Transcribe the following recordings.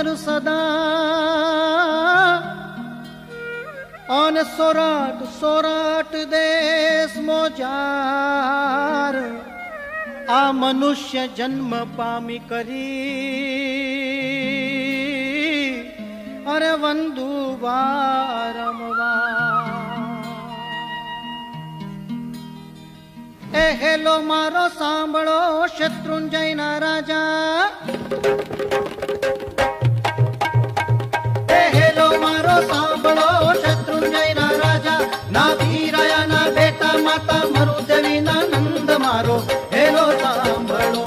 મારું સદા અને સોરાટ સોરાટ દેશ મોજાર આ મનુષ્ય જન્મ પામી કરી અરે વંદુ વારંવાર એ હેલો મારો સાંભળો શત્રુંજયના રાજા એ હેલો મારો સાંભળો શત્રુંજયના રાજા ના ધીરાયા ના બેટા માતા મરુદેવી ના નંદ મારો હેલો સાંભળો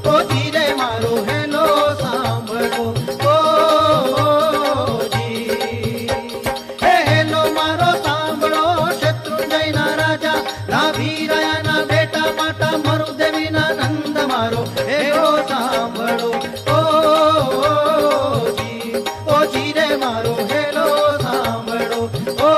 ઓ જી રે મારો હેલો સાંભળો ઓ જી હે હેલો મારો સાંભળો શત્રુંજયના રાજા ના ધીરાયા ના બેટા માતા મરુદેવી ના નંદ મારો હેલો સાંભળો ઓ જી રે મારો હેલો સાંભળો ઓ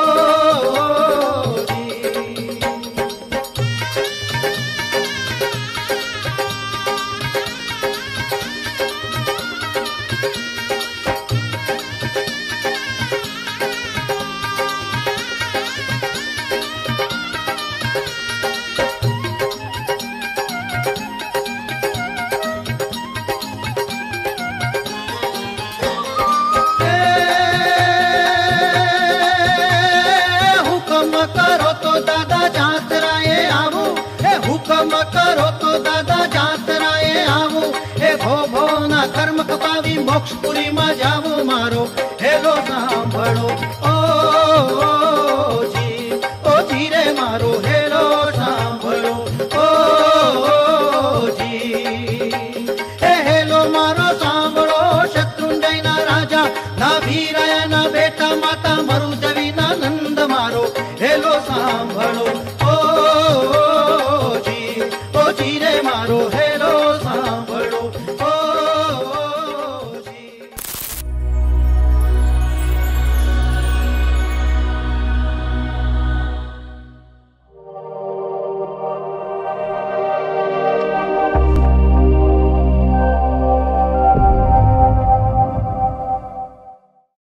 હુકમ કરો તો દાદા જાત્રાએ આવું એ ભો ભો ના કર્મ કપાવી મોક્ષપુરી માં જાવું